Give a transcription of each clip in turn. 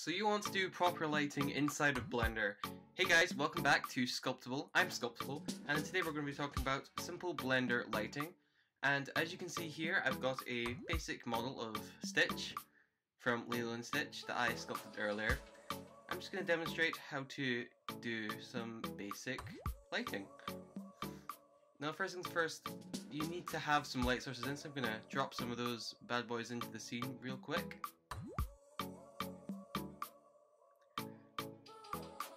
So you want to do proper lighting inside of Blender. Hey guys, welcome back to Sculptable. I'm Sculptable, and today we're going to be talking about simple Blender lighting. And as you can see here, I've got a basic model of Stitch from Lilo and Stitch that I sculpted earlier. I'm just going to demonstrate how to do some basic lighting. Now first things first, you need to have some light sources in, so I'm going to drop some of those bad boys into the scene real quick.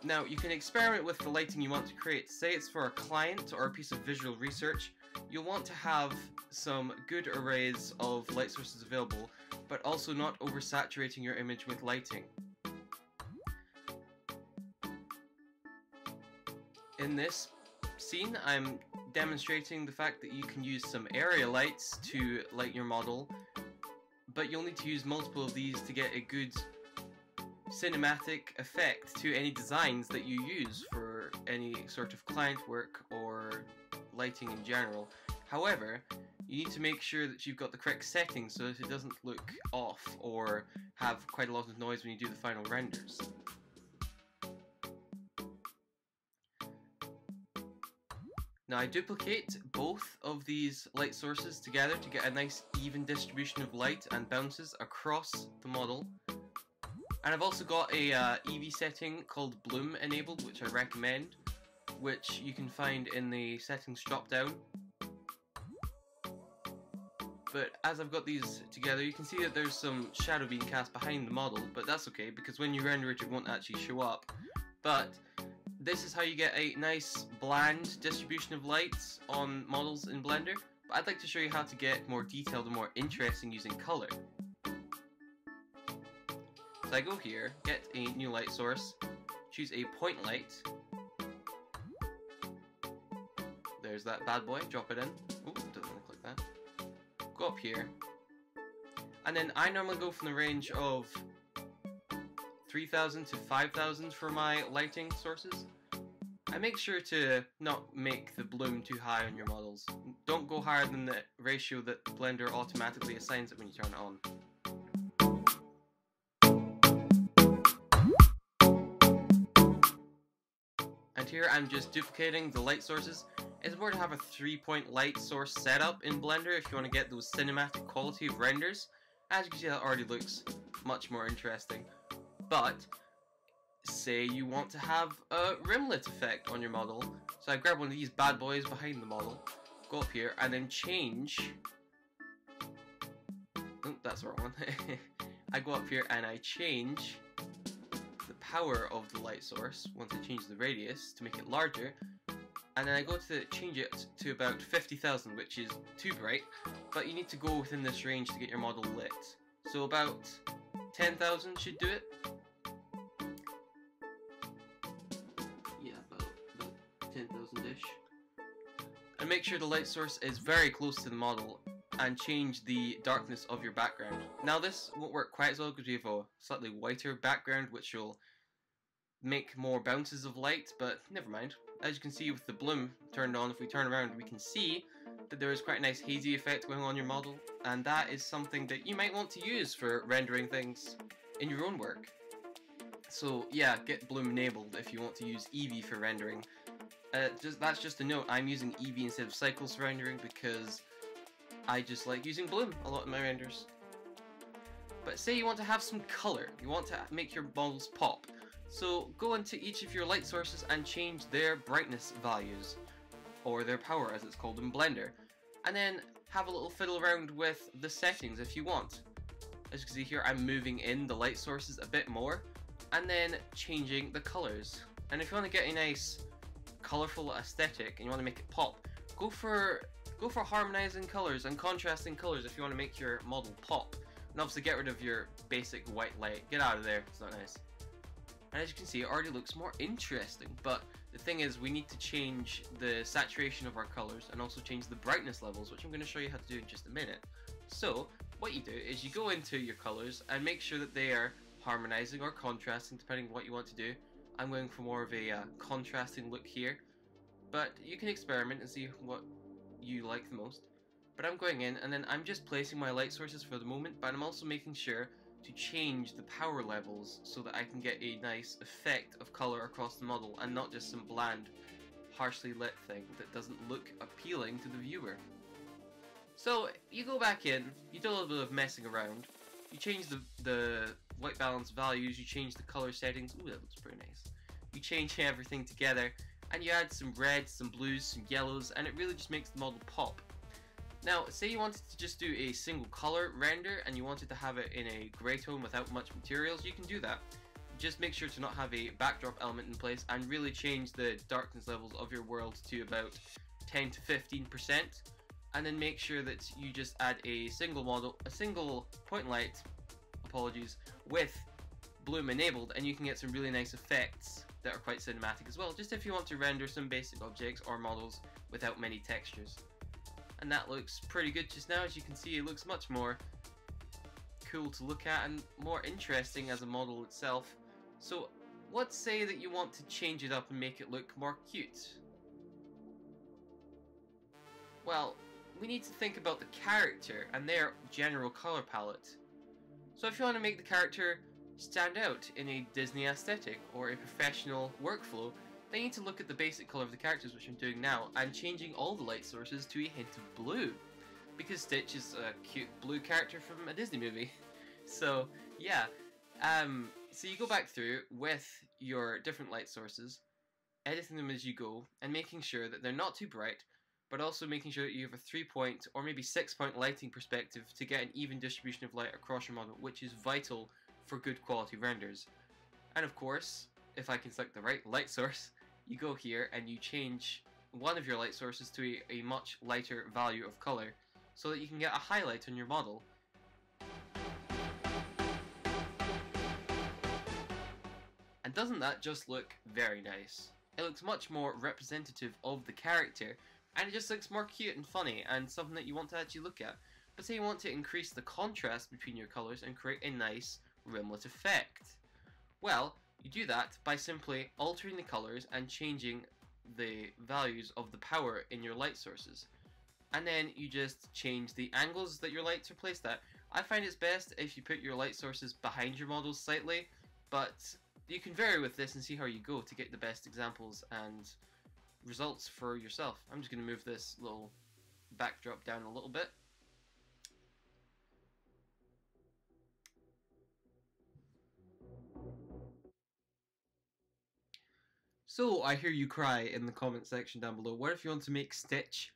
Now, you can experiment with the lighting you want to create. Say it's for a client or a piece of visual research. You'll want to have some good arrays of light sources available, but also not oversaturating your image with lighting. In this scene, I'm demonstrating the fact that you can use some area lights to light your model, but you'll need to use multiple of these to get a good cinematic effect to any designs that you use for any sort of client work or lighting in general. However, you need to make sure that you've got the correct settings so that it doesn't look off or have quite a lot of noise when you do the final renders. Now I duplicate both of these light sources together to get a nice even distribution of light and bounces across the model. And I've also got a Eevee setting called Bloom enabled, which I recommend, which you can find in the settings drop down. But as I've got these together, you can see that there's some shadow being cast behind the model, but that's okay because when you render it, it won't actually show up. But this is how you get a nice bland distribution of lights on models in Blender. But I'd like to show you how to get more detailed and more interesting using color. So I go here, get a new light source, choose a point light. There's that bad boy, drop it in. Ooh, doesn't look like that. Go up here. And then I normally go from the range of 3000 to 5000 for my lighting sources. I make sure to not make the bloom too high on your models. Don't go higher than the ratio that Blender automatically assigns it when you turn it on. And here I'm just duplicating the light sources. It's important to have a 3-point light source setup in Blender if you want to get those cinematic quality of renders. As you can see, that already looks much more interesting. But say you want to have a rimlet effect on your model. So I grab one of these bad boys behind the model, go up here and then change. Oh, that's the wrong one. I go up here and I change the power of the light source once I change the radius to make it larger, and then I go to change it to about 50,000, which is too bright, but you need to go within this range to get your model lit. So about 10,000 should do it. Yeah, about 10,000-ish. And make sure the light source is very close to the model and change the darkness of your background. Now this won't work quite as well because we have a slightly whiter background which will make more bounces of light, but never mind. As you can see with the bloom turned on, if we turn around we can see that there is quite a nice hazy effect going on your model, and that is something that you might want to use for rendering things in your own work. So yeah, get bloom enabled if you want to use Eevee for rendering. That's just a note, I'm using Eevee instead of Cycles for rendering because I just like using bloom a lot in my renders. But say you want to have some color, you want to make your models pop. So go into each of your light sources and change their brightness values, or their power as it's called in Blender. And then have a little fiddle around with the settings if you want. As you can see here, I'm moving in the light sources a bit more, and then changing the colors. And if you want to get a nice colorful aesthetic and you want to make it pop, go for harmonizing colors and contrasting colors if you want to make your model pop. And obviously get rid of your basic white light. Get out of there, it's not nice. And as you can see, it already looks more interesting, but the thing is we need to change the saturation of our colors and also change the brightness levels, which I'm going to show you how to do in just a minute. So what you do is you go into your colors and make sure that they are harmonizing or contrasting depending on what you want to do. I'm going for more of a contrasting look here, but you can experiment and see what you like the most. But I'm going in and then I'm just placing my light sources for the moment, but I'm also making sure to change the power levels so that I can get a nice effect of color across the model and not just some bland, harshly lit thing that doesn't look appealing to the viewer. So you go back in, you do a little bit of messing around, you change the white balance values, you change the color settings. Ooh, that looks pretty nice. You change everything together and you add some reds, some blues, some yellows, and it really just makes the model pop. Now, say you wanted to just do a single color render and you wanted to have it in a grey tone without much materials, you can do that. Just make sure to not have a backdrop element in place and really change the darkness levels of your world to about 10 to 15%, and then make sure that you just add a single point light, apologies, with bloom enabled, and you can get some really nice effects that are quite cinematic as well, just if you want to render some basic objects or models without many textures. And that looks pretty good just now. As you can see, it looks much more cool to look at and more interesting as a model itself. So let's say that you want to change it up and make it look more cute. Well, we need to think about the character and their general color palette. So if you want to make the character stand out in a Disney aesthetic or a professional workflow, then you need to look at the basic color of the characters, which I'm doing now, and changing all the light sources to a hint of blue, because Stitch is a cute blue character from a Disney movie. So yeah, so you go back through with your different light sources, editing them as you go, and making sure that they're not too bright, but also making sure that you have a 3-point or maybe 6-point lighting perspective to get an even distribution of light across your model, which is vital for good quality renders. And of course, if I can select the right light source, you go here and you change one of your light sources to a much lighter value of color so that you can get a highlight on your model. And doesn't that just look very nice? It looks much more representative of the character, and it just looks more cute and funny and something that you want to actually look at. But say you want to increase the contrast between your colors and create a nice rimlet effect. Well, you do that by simply altering the colors and changing the values of the power in your light sources. And then you just change the angles that your lights are placed at. I find it's best if you put your light sources behind your models slightly, but you can vary with this and see how you go to get the best examples and results for yourself. I'm just going to move this little backdrop down a little bit. So, I hear you cry in the comment section down below. What if you want to make Stitch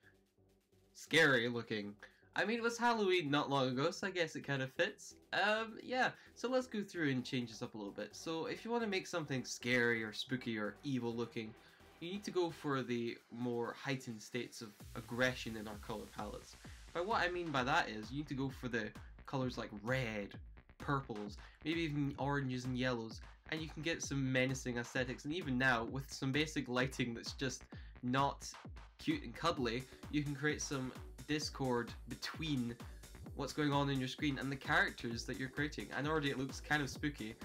scary looking? I mean, it was Halloween not long ago, so I guess it kind of fits. Yeah, so let's go through and change this up a little bit. So, if you want to make something scary or spooky or evil looking, you need to go for the more heightened states of aggression in our color palettes. But what I mean by that is, you need to go for the colors like red, purples, maybe even oranges and yellows, and you can get some menacing aesthetics. And even now, with some basic lighting that's just not cute and cuddly, you can create some discord between what's going on in your screen and the characters that you're creating. And already it looks kind of spooky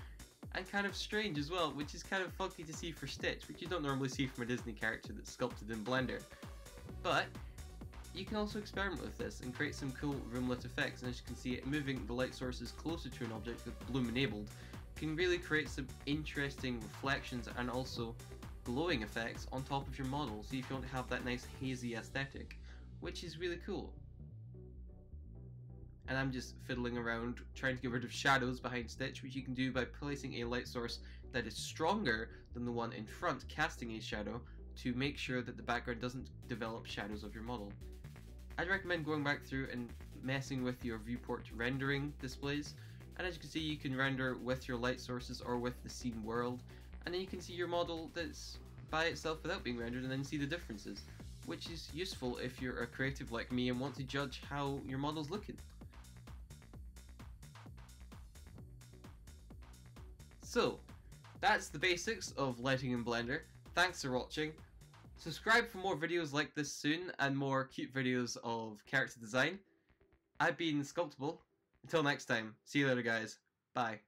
and kind of strange as well, which is kind of funky to see for Stitch, which you don't normally see from a Disney character that's sculpted in Blender. But you can also experiment with this and create some cool rimlet effects, and as you can see, moving the light sources closer to an object with bloom enabled can really create some interesting reflections and also glowing effects on top of your model, so if you want to have that nice hazy aesthetic, which is really cool. And I'm just fiddling around trying to get rid of shadows behind Stitch, which you can do by placing a light source that is stronger than the one in front casting a shadow to make sure that the background doesn't develop shadows of your model. I'd recommend going back through and messing with your viewport rendering displays, and as you can see, you can render with your light sources or with the scene world, and then you can see your model that's by itself without being rendered and then see the differences, which is useful if you're a creative like me and want to judge how your model's looking. So, that's the basics of lighting in Blender. Thanks for watching. Subscribe for more videos like this soon and more cute videos of character design. I've been Sculptable. Until next time, see you later guys. Bye.